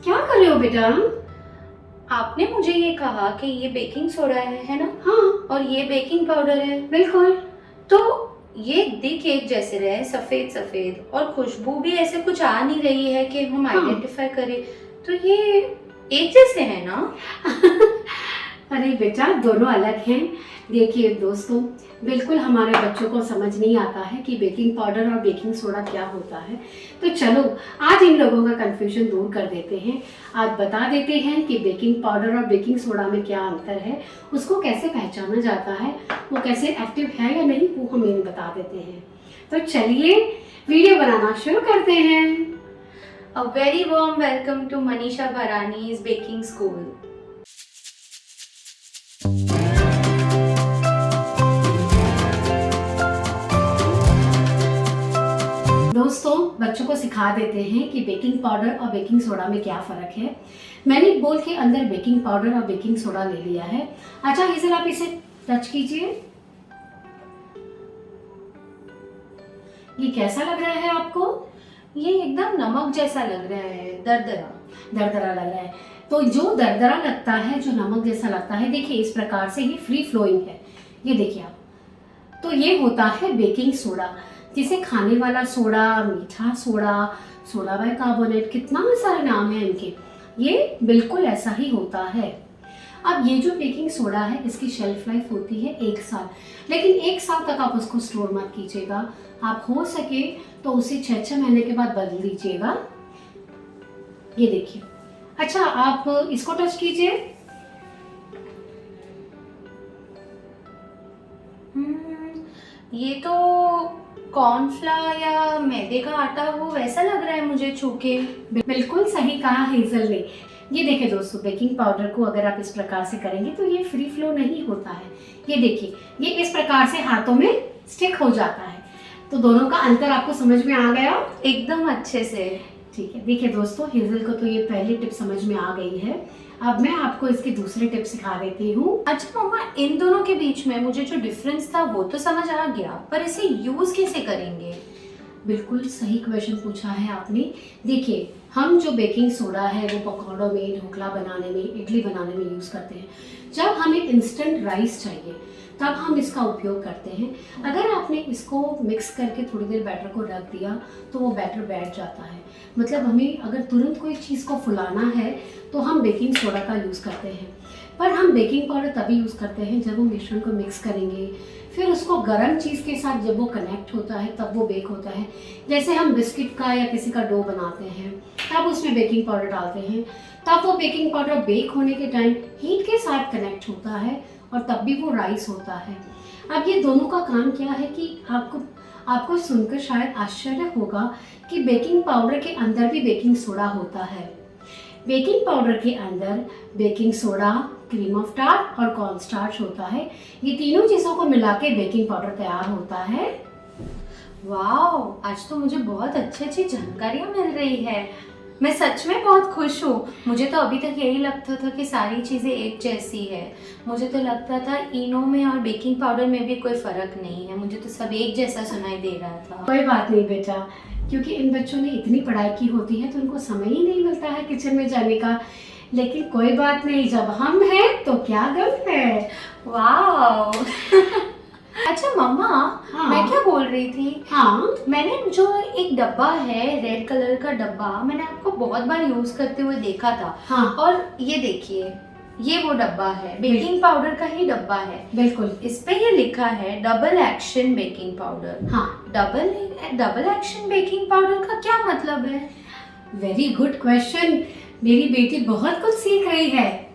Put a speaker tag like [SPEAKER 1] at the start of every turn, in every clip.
[SPEAKER 1] क्या कर रहे हो बेटा?
[SPEAKER 2] आपने मुझे ये कहा कि ये बेकिंग सोडा है ना?
[SPEAKER 1] हाँ,
[SPEAKER 2] और ये बेकिंग पाउडर है।
[SPEAKER 1] बिल्कुल।
[SPEAKER 2] तो ये दिख एक जैसे रहे, सफेद सफेद, और खुशबू भी ऐसे कुछ आ नहीं रही है कि हम
[SPEAKER 1] हाँ।
[SPEAKER 2] आइडेंटिफाई करें। तो ये एक जैसे है ना?
[SPEAKER 1] अरे बेटा, दोनों अलग हैं। देखिए दोस्तों, बिल्कुल हमारे बच्चों को समझ नहीं आता है कि बेकिंग पाउडर और बेकिंग सोडा क्या होता है। तो चलो, आज इन लोगों का कंफ्यूजन दूर कर देते हैं। आज बता देते हैं कि बेकिंग पाउडर और बेकिंग सोडा में क्या अंतर है, उसको कैसे पहचाना जाता है, वो कैसे एक्टिव है या नहीं, वो हम इन्हें बता देते हैं। तो चलिए वीडियो बनाना शुरू करते हैं।
[SPEAKER 2] A very warm welcome to Manisha Bharani's baking school.
[SPEAKER 1] दोस्तों, बच्चों को सिखा देते हैं कि बेकिंग पाउडर और बेकिंग सोडा में क्या फ़र्क है। मैंने एक बोल के अंदर बेकिंग पाउडर और बेकिंग सोडा ले लिया है। अच्छा हिजल, आप इसे टच कीजिए। ये कैसा लग रहा है आपको?
[SPEAKER 2] ये एकदम नमक जैसा लग रहा है, दरदरा।
[SPEAKER 1] दरदरा लग रहा है। तो जो दरदरा लगता है, जो नमक जैसा लगता है, देखिए इस प्रकार से ये फ्री फ्लोइंग है। ये देखिए आप, तो ये होता है बेकिंग सोडा, जिसे खाने वाला सोडा, मीठा सोडा, सोडा बाइकार्बोनेट, कितना सारे नाम है इनके। ये बिल्कुल ऐसा ही होता है। अब ये जो बेकिंग सोडा है, इसकी शेल्फ लाइफ होती है 1 साल, लेकिन 1 साल तक आप उसको स्टोर मत कीजिएगा। आप हो सके तो उसे 6-6 महीने के बाद बदल दीजिएगा। ये देखिए। अच्छा, आप इसको टच कीजिए।
[SPEAKER 2] ये तो कॉर्नफ्लावर या मैदे का आटा हो वैसा लग रहा है मुझे छू के।
[SPEAKER 1] बिल्कुल सही कहा हेजल ने। ये देखिए दोस्तों, बेकिंग पाउडर को अगर आप इस प्रकार से करेंगे तो ये फ्री फ्लो नहीं होता है। ये देखिए, ये इस प्रकार से हाथों में स्टिक हो जाता है। तो दोनों का अंतर आपको समझ में आ गया?
[SPEAKER 2] एकदम अच्छे से।
[SPEAKER 1] ठीक है। देखिए दोस्तों, हेजल को तो ये पहली टिप समझ में आ गई है। अब मैं आपको इसकी दूसरी टिप सिखा देती हूँ।
[SPEAKER 2] अच्छा मम्मा, इन दोनों के बीच में मुझे जो डिफरेंस था वो तो समझ आ गया, पर इसे यूज कैसे करेंगे?
[SPEAKER 1] बिल्कुल सही क्वेश्चन पूछा है आपने। देखिए, हम जो बेकिंग सोडा है वो पकौड़ों में, ढोकला बनाने में, इडली बनाने में यूज़ करते हैं। जब हमें इंस्टेंट राइस चाहिए तब हम इसका उपयोग करते हैं। अगर आपने इसको मिक्स करके थोड़ी देर बैटर को रख दिया तो वो बैटर बैठ जाता है। मतलब हमें अगर तुरंत कोई चीज़ को फुलाना है तो हम बेकिंग सोडा का यूज़ करते हैं। पर हम बेकिंग पाउडर तभी यूज़ करते हैं जब हम मिश्रण को मिक्स करेंगे, फिर उसको गर्म चीज़ के साथ जब वो कनेक्ट होता है तब वो बेक होता है। जैसे हम बिस्किट का या किसी का डो बनाते हैं, तब उसमें बेकिंग पाउडर डालते हैं, तब वो बेकिंग पाउडर बेक होने के टाइम हीट के साथ कनेक्ट होता है और तब भी वो राइस होता है। अब ये दोनों का काम क्या है कि आपको सुनकर शायद आश्चर्य होगा कि बेकिंग पाउडर के अंदर भी बेकिंग सोडा होता है। बेकिंग पाउडर के अंदर baking soda, cream of tart और कॉर्न स्टार्च होता है। ये तीनों चीज़ों को मिला के बेकिंग पाउडर तैयार होता है।
[SPEAKER 2] वाह, आज तो मुझे बहुत अच्छी जानकारियाँ मिल रही है। मैं सच में बहुत खुश हूँ। मुझे तो अभी तक यही लगता था कि सारी चीज़ें एक जैसी है। मुझे तो लगता था इनो में और बेकिंग पाउडर में भी कोई फ़र्क नहीं है। मुझे तो सब एक जैसा सुनाई दे रहा था।
[SPEAKER 1] कोई बात नहीं बेटा, क्योंकि इन बच्चों ने इतनी पढ़ाई की होती है तो उनको समय ही नहीं मिलता है किचन में जाने का। लेकिन कोई बात नहीं, जब हम हैं तो क्या गम है।
[SPEAKER 2] वाह। अच्छा मम्मा,
[SPEAKER 1] हाँ।
[SPEAKER 2] मैं क्या बोल रही थी?
[SPEAKER 1] हाँ,
[SPEAKER 2] मैंने जो एक डब्बा है, रेड कलर का डब्बा, मैंने आपको बहुत बार यूज करते हुए देखा था।
[SPEAKER 1] हाँ।
[SPEAKER 2] और ये देखिए, ये वो डब्बा है, बेकिंग पाउडर का ही डब्बा है।
[SPEAKER 1] बिल्कुल।
[SPEAKER 2] इस पे ये लिखा है डबल एक्शन बेकिंग पाउडर।
[SPEAKER 1] हाँ।
[SPEAKER 2] डबल एक्शन बेकिंग पाउडर का क्या मतलब है?
[SPEAKER 1] Very good question. मेरी बेटी बहुत कुछ सीख रही है।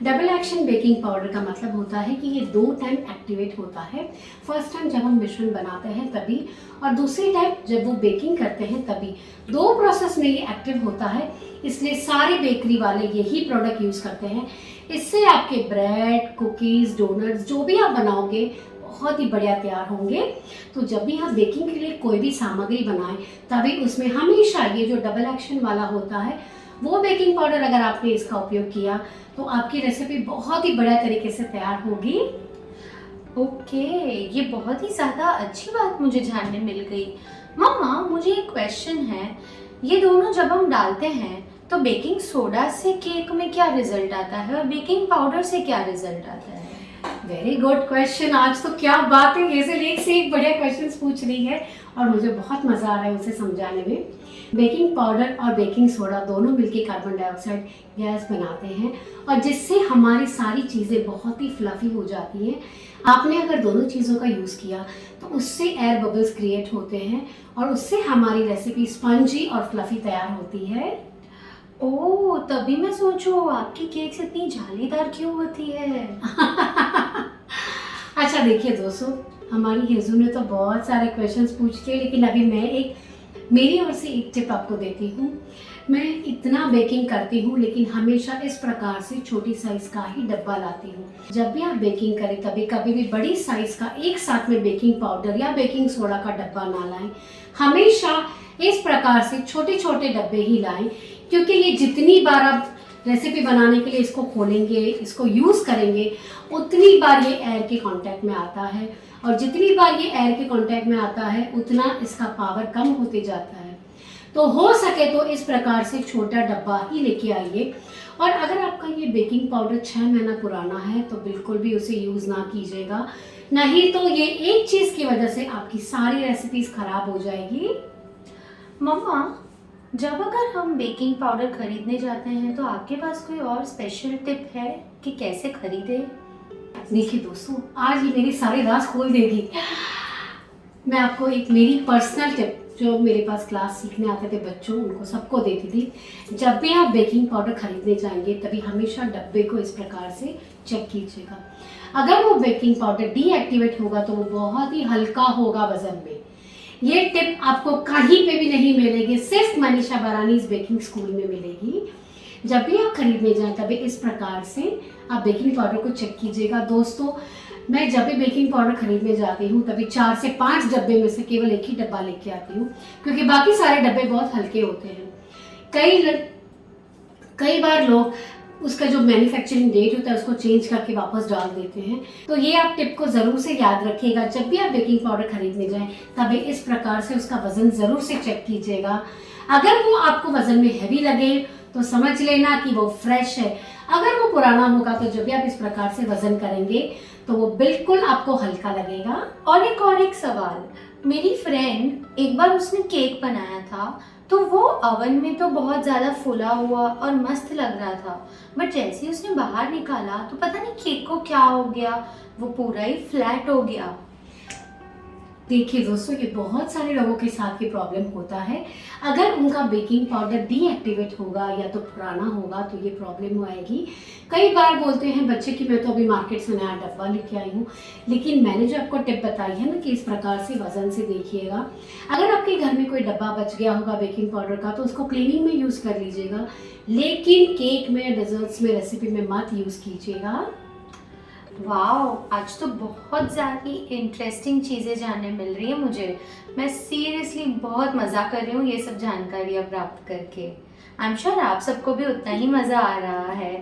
[SPEAKER 1] डबल एक्शन बेकिंग पाउडर का मतलब होता है कि ये 2 टाइम एक्टिवेट होता है। फर्स्ट टाइम जब हम मिश्रण बनाते हैं तभी, और दूसरी टाइम जब वो बेकिंग करते हैं तभी। 2 प्रोसेस में ये एक्टिव होता है, इसलिए सारे बेकरी वाले यही प्रोडक्ट यूज़ करते हैं। इससे आपके ब्रेड, कुकीज़, डोनट्स जो भी आप बनाओगे बहुत ही बढ़िया तैयार होंगे। तो जब भी आप बेकिंग के लिए कोई भी सामग्री बनाएं तभी उसमें हमेशा ये जो डबल एक्शन वाला होता है वो बेकिंग पाउडर अगर आपने इसका उपयोग किया तो आपकी रेसिपी बहुत ही बढ़िया तरीके से तैयार होगी।
[SPEAKER 2] ओके, ये बहुत ही ज़्यादा अच्छी बात मुझे जानने मिल गई। मम्मा, मुझे एक क्वेश्चन है। ये दोनों जब हम डालते हैं तो बेकिंग सोडा से केक में क्या रिजल्ट आता है और बेकिंग पाउडर से क्या रिजल्ट आता है?
[SPEAKER 1] Very good question. आज तो क्या बात है, ये से एक बढ़िया क्वेश्चंस पूछ रही है और मुझे बहुत मजा आ रहा है उसे समझाने में। बेकिंग पाउडर और बेकिंग सोडा दोनों मिलकर कार्बन डाइऑक्साइड गैस बनाते हैं और जिससे हमारी सारी चीज़ें बहुत ही फ्लफी हो जाती हैं। आपने अगर दोनों चीज़ों का यूज़ किया तो उससे एयर बबल्स क्रिएट होते हैं और उससे हमारी रेसिपी स्पंजी और फ्लफी तैयार होती है।
[SPEAKER 2] ओह, तभी मैं सोचूं आपकी केक्स इतनी जालीदार क्यों होती है।
[SPEAKER 1] अच्छा देखिए दोस्तों, हमारी हेजू ने तो बहुत सारे क्वेश्चंस पूछ लिए, लेकिन अभी मैं मेरी ओर से एक टिप आपको देती हूँ। मैं इतना बेकिंग करती हूँ लेकिन हमेशा इस प्रकार से छोटी साइज का ही डब्बा लाती हूँ। जब भी आप बेकिंग करें तभी कभी भी बड़ी साइज का एक साथ में बेकिंग पाउडर या बेकिंग सोडा का डब्बा ना लाएं। हमेशा इस प्रकार से छोटे छोटे डब्बे ही लाएं, क्योंकि ये जितनी बार आप रेसिपी बनाने के लिए इसको खोलेंगे, इसको यूज़ करेंगे, उतनी बार ये एयर के कांटेक्ट में आता है और जितनी बार ये एयर के कांटेक्ट में आता है उतना इसका पावर कम होते जाता है। तो हो सके तो इस प्रकार से छोटा डब्बा ही लेके आइए। और अगर आपका ये बेकिंग पाउडर 6 महीना पुराना है तो बिल्कुल भी उसे यूज़ ना कीजिएगा, नहीं तो ये एक चीज़ की वजह से आपकी सारी रेसिपीज खराब हो जाएगी।
[SPEAKER 2] मम्मा, जब अगर हम बेकिंग पाउडर खरीदने जाते हैं तो आपके पास कोई और स्पेशल टिप है कि कैसे खरीदें?
[SPEAKER 1] देखिए दोस्तों, आज ये मेरी सारे राज खोल देगी। मैं आपको एक मेरी पर्सनल टिप जो मेरे पास क्लास सीखने आते थे बच्चों, उनको सबको देती थी। जब भी आप बेकिंग पाउडर खरीदने जाएंगे तभी हमेशा डब्बे को इस प्रकार से चेक कीजिएगा। अगर वो बेकिंग पाउडर डीएक्टिवेट होगा तो वो बहुत ही हल्का होगा वजन में। ये टिप आपको कहीं पे भी नहीं मिलेगी, सिर्फ मनीषा बारानीज बेकिंग स्कूल में मिलेगी। जब भी आप खरीदने जाएं तभी इस प्रकार से आप बेकिंग पाउडर को चेक कीजिएगा। दोस्तों, मैं जब भी बेकिंग पाउडर खरीदने जाती हूँ तभी 4 से 5 डब्बे में से केवल एक ही डब्बा लेके आती हूँ, क्योंकि बाकी सारे डब्बे बहुत हल्के होते हैं। कई बार लोग उसका जो मैन्युफैक्चरिंग डेट होता है उसको चेंज करके वापस डाल देते हैं। तो ये आप टिप को ज़रूर से याद रखिएगा। जब भी आप बेकिंग पाउडर खरीदने जाएं तभी इस प्रकार से उसका वज़न ज़रूर से चेक कीजिएगा। अगर वो आपको वज़न में हैवी लगे तो समझ लेना कि वो फ्रेश है। अगर वो पुराना होगा तो जब भी आप इस प्रकार से वज़न करेंगे तो वो बिल्कुल आपको हल्का लगेगा।
[SPEAKER 2] और एक सवाल, मेरी फ्रेंड एक बार उसने केक बनाया था तो वो ओवन में तो बहुत ज़्यादा फूला हुआ और मस्त लग रहा था, बट जैसे ही उसने बाहर निकाला तो पता नहीं केक को क्या हो गया, वो पूरा ही फ्लैट हो गया।
[SPEAKER 1] देखिए दोस्तों, ये बहुत सारे लोगों के साथ ये प्रॉब्लम होता है। अगर उनका बेकिंग पाउडर डीएक्टिवेट होगा या तो पुराना होगा तो ये प्रॉब्लम आएगी। कई बार बोलते हैं बच्चे कि मैं तो अभी मार्केट से नया डब्बा लेके आई हूँ, लेकिन मैंने जो आपको टिप बताई है ना कि इस प्रकार से वजन से देखिएगा। अगर आपके घर में कोई डब्बा बच गया होगा बेकिंग पाउडर का तो उसको क्लीनिंग में यूज़ कर लीजिएगा, लेकिन केक में, डेजर्ट्स में, रेसिपी में मत यूज़ कीजिएगा।
[SPEAKER 2] वाओ, आज तो बहुत ज़्यादा इंटरेस्टिंग चीज़ें जानने मिल रही है मुझे। मैं सीरियसली बहुत मज़ा कर रही हूँ ये सब जानकारियाँ प्राप्त करके। आई एम श्योर आप सबको भी उतना ही मज़ा आ रहा है।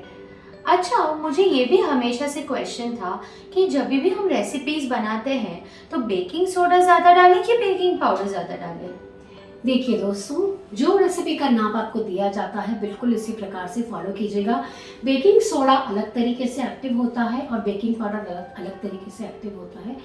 [SPEAKER 2] अच्छा, मुझे ये भी हमेशा से क्वेश्चन था कि जब भी हम रेसिपीज़ बनाते हैं तो बेकिंग सोडा ज़्यादा डालें कि बेकिंग पाउडर ज़्यादा डालें?
[SPEAKER 1] देखिए दोस्तों, जो रेसिपी का नाम आपको दिया जाता है बिल्कुल इसी प्रकार से फॉलो कीजिएगा। बेकिंग सोडा अलग तरीके से एक्टिव होता है और बेकिंग पाउडर अलग तरीके से एक्टिव होता है।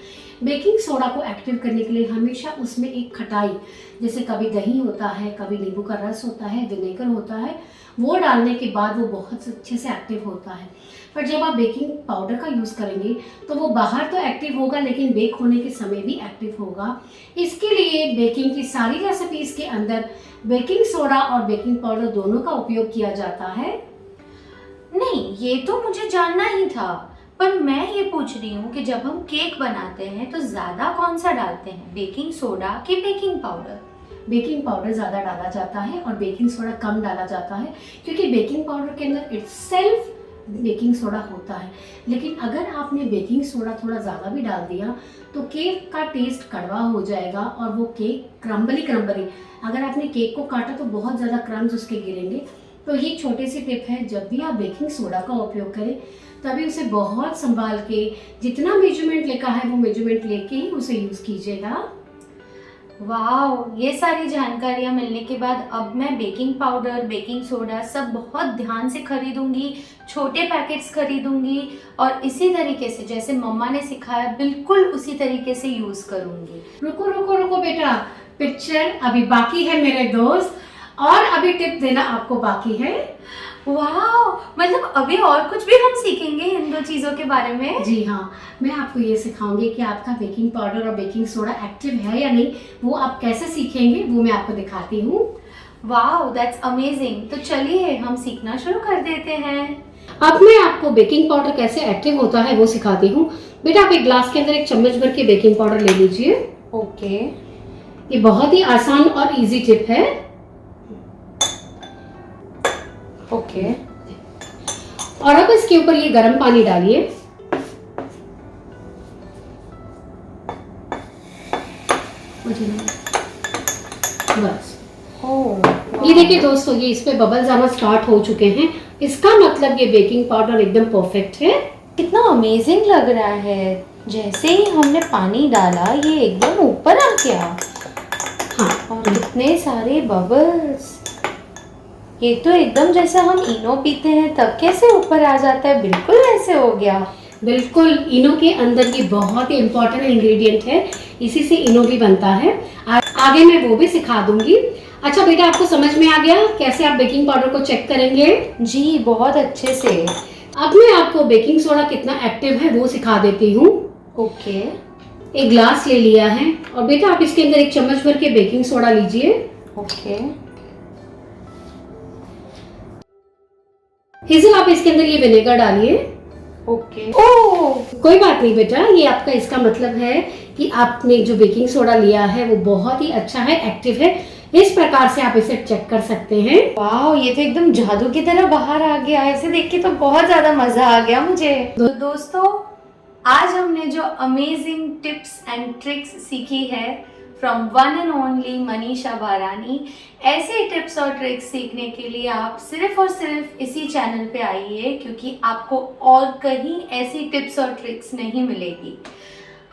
[SPEAKER 1] बेकिंग सोडा को एक्टिव करने के लिए हमेशा उसमें एक खटाई, जैसे कभी दही होता है, कभी नींबू का रस होता है, विनेगर होता है, वो डालने के बाद वो बहुत अच्छे से एक्टिव होता है। पर जब आप बेकिंग पाउडर का यूज़ करेंगे तो वो बाहर तो एक्टिव होगा लेकिन बेक होने के समय भी एक्टिव होगा। इसके लिए बेकिंग की सारी रेसिपीज के अंदर बेकिंग सोडा और बेकिंग पाउडर दोनों का उपयोग किया जाता है।
[SPEAKER 2] नहीं, ये तो मुझे जानना ही था, पर मैं ये पूछ रही हूँ कि जब हम केक बनाते हैं तो ज़्यादा कौन सा डालते हैं, बेकिंग सोडा कि बेकिंग पाउडर?
[SPEAKER 1] बेकिंग पाउडर ज़्यादा डाला जाता है और बेकिंग सोडा कम डाला जाता है, क्योंकि बेकिंग पाउडर के अंदर इटसेल्फ बेकिंग सोडा होता है। लेकिन अगर आपने बेकिंग सोडा थोड़ा ज़्यादा भी डाल दिया तो केक का टेस्ट कड़वा हो जाएगा और वो केक क्रम्बली, अगर आपने केक को काटा तो बहुत ज़्यादा क्रम्स उसके गिरेंगे। तो ये छोटी सी टिप है, जब भी आप बेकिंग सोडा का उपयोग करें तभी उसे बहुत संभाल के, जितना मेजरमेंट लिखा है वो मेजरमेंट लेके ही उसे यूज़ कीजिएगा।
[SPEAKER 2] वाह, ये सारी जानकारियाँ मिलने के बाद अब मैं बेकिंग पाउडर, बेकिंग सोडा सब बहुत ध्यान से खरीदूंगी, छोटे पैकेट्स खरीदूंगी और इसी तरीके से जैसे मम्मा ने सिखाया बिल्कुल उसी तरीके से यूज करूंगी।
[SPEAKER 1] रुको रुको रुको बेटा, पिक्चर अभी बाकी है मेरे दोस्त, और अभी टिप देना आपको बाकी है।
[SPEAKER 2] वाह, मतलब अभी और कुछ भी हम सीखेंगे इन दो चीजों के बारे में?
[SPEAKER 1] जी हाँ, मैं आपको ये सिखाऊंगी कि आपका बेकिंग पाउडर और बेकिंग सोडा एक्टिव है या नहीं, वो आप कैसे सीखेंगे वो मैं आपको दिखाती हूँ।
[SPEAKER 2] वाह, दैट्स अमेजिंग। तो चलिए हम सीखना शुरू कर देते हैं।
[SPEAKER 1] अब मैं आपको बेकिंग पाउडर कैसे एक्टिव होता है वो सिखाती हूँ। बेटा आप एक ग्लास के अंदर एक चम्मच भर के बेकिंग पाउडर ले लीजिए।
[SPEAKER 2] ओके।
[SPEAKER 1] ये बहुत ही आसान और इजी टिप है।
[SPEAKER 2] ओके।
[SPEAKER 1] और अब इसके ऊपर ये गर्म पानी डालिए। बस। ये देखिए दोस्तों, ये इस पे बबल्स आना स्टार्ट हो चुके हैं, इसका मतलब ये बेकिंग पाउडर एकदम परफेक्ट है।
[SPEAKER 2] कितना अमेजिंग लग रहा है, जैसे ही हमने पानी डाला ये एकदम ऊपर आ गया।
[SPEAKER 1] हाँ,
[SPEAKER 2] और कितने सारे बबल्स, ये तो एकदम जैसे हम इनो पीते हैं तब कैसे ऊपर आ जाता है, बिल्कुल वैसे हो गया।
[SPEAKER 1] बिल्कुल, इनो के अंदर ये बहुत ही इम्पोर्टेंट इंग्रेडिएंट है, इसी से इनो भी बनता है। आगे मैं वो भी सिखा दूंगी। अच्छा बेटा, आपको समझ में आ गया कैसे आप बेकिंग पाउडर को चेक करेंगे?
[SPEAKER 2] जी, बहुत अच्छे से।
[SPEAKER 1] अब मैं आपको बेकिंग सोडा कितना एक्टिव है वो सिखा देती हूँ।
[SPEAKER 2] ओके।
[SPEAKER 1] एक ग्लास ले लिया है और बेटा आप इसके अंदर एक चम्मच भर के बेकिंग सोडा लीजिए।
[SPEAKER 2] ओके।
[SPEAKER 1] हेजल आप इसके अंदर ये विनेगर डालिए।
[SPEAKER 2] ओके। ओह,
[SPEAKER 1] कोई बात नहीं बेटा, ये आपका इसका मतलब है कि आपने जो बेकिंग सोडा लिया है वो बहुत ही अच्छा है, एक्टिव है। इस प्रकार से आप इसे चेक कर सकते हैं।
[SPEAKER 2] वाह, ये तो एकदम जादू की तरह बाहर आ गया। ऐसे देख के तो बहुत ज्यादा मजा आ गया मुझे। तो दोस्तों, आज हमने जो अमेजिंग टिप्स एंड ट्रिक्स सीखी है from one and only Manisha बारानी, ऐसे टिप्स और ट्रिक्स सीखने के लिए आप सिर्फ और सिर्फ इसी चैनल पे आइए, क्योंकि आपको और कहीं ऐसी टिप्स और ट्रिक्स नहीं मिलेगी।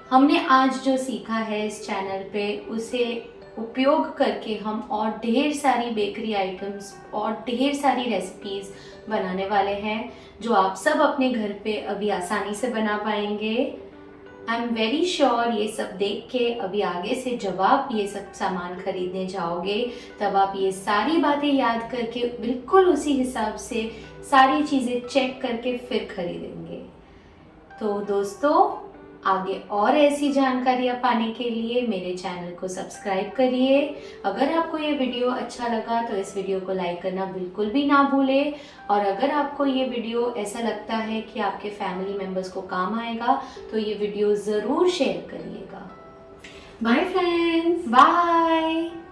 [SPEAKER 2] हमने आज जो सीखा है इस चैनल पे, उसे उपयोग करके हम और ढेर सारी बेकरी आइटम्स और ढेर सारी रेसिपीज़ बनाने वाले हैं, जो आप सब अपने घर पे अभी आसानी से बना पाएंगे। आई एम वेरी श्योर ये सब देख के अभी आगे से जब आप ये सब सामान खरीदने जाओगे तब आप ये सारी बातें याद करके बिल्कुल उसी हिसाब से सारी चीज़ें चेक करके फिर खरीदेंगे। तो दोस्तों, आगे और ऐसी जानकारियाँ पाने के लिए मेरे चैनल को सब्सक्राइब करिए। अगर आपको ये वीडियो अच्छा लगा तो इस वीडियो को लाइक करना बिल्कुल भी ना भूलें, और अगर आपको ये वीडियो ऐसा लगता है कि आपके फैमिली मेम्बर्स को काम आएगा तो ये वीडियो ज़रूर शेयर करिएगा।
[SPEAKER 1] Bye friends.
[SPEAKER 2] बाय।